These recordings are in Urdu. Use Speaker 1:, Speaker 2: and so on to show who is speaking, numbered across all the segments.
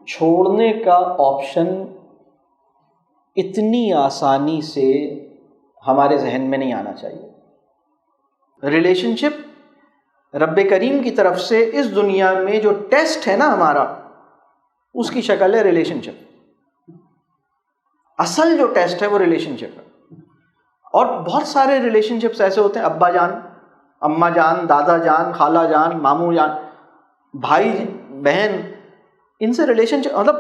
Speaker 1: چھوڑنے کا آپشن اتنی آسانی سے ہمارے ذہن میں نہیں آنا چاہیے۔ ریلیشن شپ رب کریم کی طرف سے اس دنیا میں جو ٹیسٹ ہے نا ہمارا، اس کی شکل ہے ریلیشن شپ۔ اصل جو ٹیسٹ ہے وہ ریلیشن شپ ہے۔ اور بہت سارے ریلیشن شپس ایسے ہوتے ہیں، ابا جان، اماں جان، دادا جان، خالہ جان، ماموں جان، بھائی بہن، ان سے ریلیشن شپ، مطلب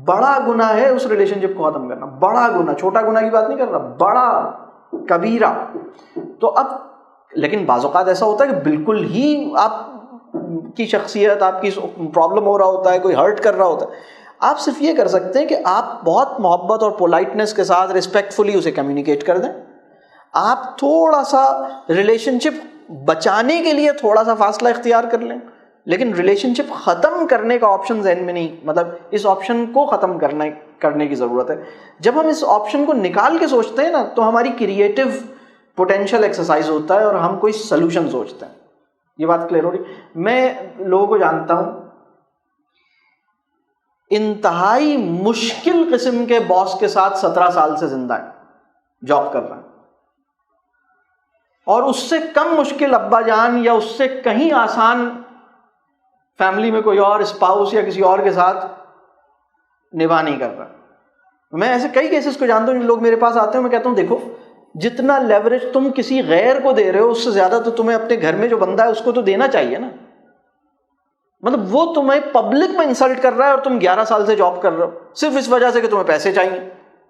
Speaker 1: بڑا گناہ ہے اس ریلیشن شپ کو ختم کرنا، بڑا گناہ، چھوٹا گناہ کی بات نہیں کر رہا، بڑا کبیرہ۔ تو اب لیکن بعض اوقات ایسا ہوتا ہے کہ بالکل ہی آپ کی شخصیت، آپ کی پرابلم ہو رہا ہوتا ہے، کوئی ہرٹ کر رہا ہوتا ہے، آپ صرف یہ کر سکتے ہیں کہ آپ بہت محبت اور پولائٹنس کے ساتھ ریسپیکٹفلی اسے کمیونیکیٹ کر دیں۔ آپ تھوڑا سا ریلیشن شپ بچانے کے لیے تھوڑا سا فاصلہ اختیار کر لیں، لیکن ریلیشن شپ ختم کرنے کا آپشن ذہن میں نہیں، مطلب اس آپشن کو ختم کرنے کی ضرورت ہے۔ جب ہم اس آپشن کو نکال کے سوچتے ہیں نا، تو ہماری کریٹو پوٹینشیل ایکسرسائز ہوتا ہے اور ہم کوئی سلوشن سوچتے ہیں۔ یہ بات کلیئر ہو رہی؟ میں لوگوں کو جانتا ہوں انتہائی مشکل قسم کے باس کے ساتھ 17 سال سے زندہ ہے، جاب کر رہا ہے، اور اس سے کم مشکل ابا جان یا اس سے کہیں آسان فیملی میں کوئی اور اسپاؤس یا کسی اور کے ساتھ نباہ نہیں کر رہا۔ میں ایسے کئی کیسز کو جانتا ہوں، جو لوگ میرے پاس آتے ہیں، میں کہتا ہوں دیکھو، جتنا لیوریج تم کسی غیر کو دے رہے ہو، اس سے زیادہ تو تمہیں اپنے گھر میں جو بندہ ہے اس کو تو دینا چاہیے نا۔ مطلب وہ تمہیں پبلک میں انسلٹ کر رہا ہے اور تم 11 سال سے جاب کر رہے ہو، صرف اس وجہ سے کہ تمہیں پیسے چاہیے۔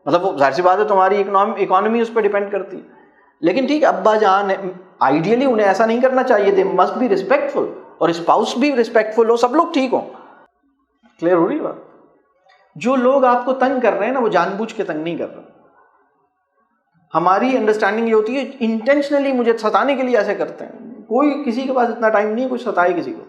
Speaker 1: مطلب وہ ظاہر سی بات ہے تمہاری اکانومی اس پہ ڈیپینڈ کرتی ہے۔ لیکن ٹھیک ہے، ابا جان آئیڈیلی انہیں ایسا نہیں کرنا چاہیے، دے مسٹ بی ریسپیکٹفل، اور اسپاؤس بھی ریسپیکٹفل ہو، سب لوگ ٹھیک ہوں۔ کلیئر ہو رہی بات؟ جو لوگ آپ کو تنگ کر رہے ہیں نا، وہ جان بوجھ کے تنگ نہیں کر رہے۔ ہماری انڈرسٹینڈنگ یہ ہوتی ہے انٹینشنلی مجھے ستانے کے لیے ایسے کرتے ہیں۔ کوئی کسی کے پاس اتنا ٹائم نہیں ہے کوئی ستائے کسی کو۔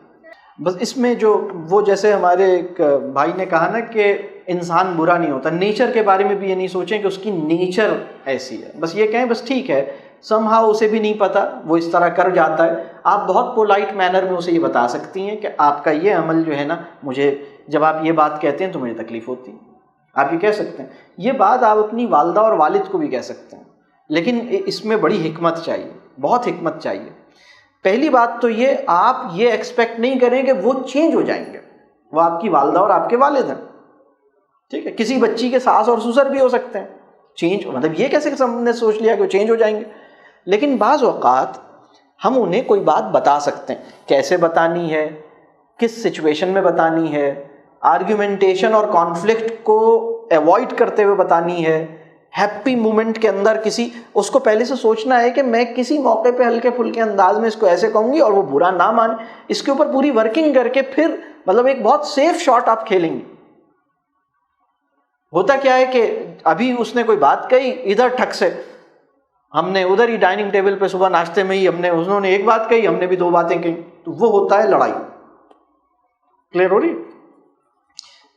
Speaker 1: بس اس میں جو وہ جیسے ہمارے ایک بھائی نے کہا نا کہ انسان برا نہیں ہوتا، نیچر کے بارے میں بھی یہ نہیں سوچیں کہ اس کی نیچر ایسی ہے، بس یہ کہیں بس ٹھیک ہے، سم ہاؤ اسے بھی نہیں پتا، وہ اس طرح کر جاتا ہے۔ آپ بہت پولائٹ مینر میں اسے یہ بتا سکتی ہیں کہ آپ کا یہ عمل جو ہے نا، مجھے جب آپ یہ بات کہتے ہیں تو مجھے تکلیف ہوتی ہے، آپ یہ کہہ سکتے ہیں۔ یہ بات آپ اپنی والدہ اور والد کو بھی کہہ سکتے ہیں، لیکن اس میں بڑی حکمت چاہیے، بہت حکمت چاہیے۔ پہلی بات تو یہ، آپ یہ ایکسپیکٹ نہیں کریں کہ وہ چینج ہو جائیں گے، وہ آپ کی والدہ اور آپ کے والد ہیں، ٹھیک ہے؟ کسی بچی کے ساس اور سسر بھی ہو سکتے ہیں، چینج مطلب یہ کیسے ہم نے سوچ لیا کہ وہ چینج ہو جائیں گے؟ لیکن بعض اوقات ہم انہیں کوئی بات بتا سکتے ہیں، کیسے بتانی ہے، کس سچویشن میں بتانی ہے، آرگیومنٹیشن اور کانفلکٹ کو ایوائڈ کرتے ہوئے بتانی ہے، ہیپی مومنٹ کے اندر کسی اس کو پہلے سے سوچنا ہے کہ میں کسی موقع پہ ہلکے پھلکے انداز میں اس کو ایسے کہوں گی اور وہ برا نہ مانے، اس کے اوپر پوری ورکنگ کر کے پھر مطلب ایک بہت سیف شاٹ آپ کھیلیں گے۔ ہوتا کیا ہے کہ ابھی اس نے کوئی بات کہی ادھر ٹھک سے، ہم نے ادھر ہی ڈائننگ ٹیبل پہ صبح ناشتے میں ہی انہوں نے ایک بات کہی، ہم نے بھی 2 باتیں کہیں، تو وہ ہوتا ہے لڑائی۔ کلیئر ہو رہی؟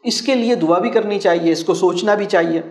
Speaker 1: اس کے لیے دعا بھی کرنی چاہیے، اس کو سوچنا بھی چاہیے۔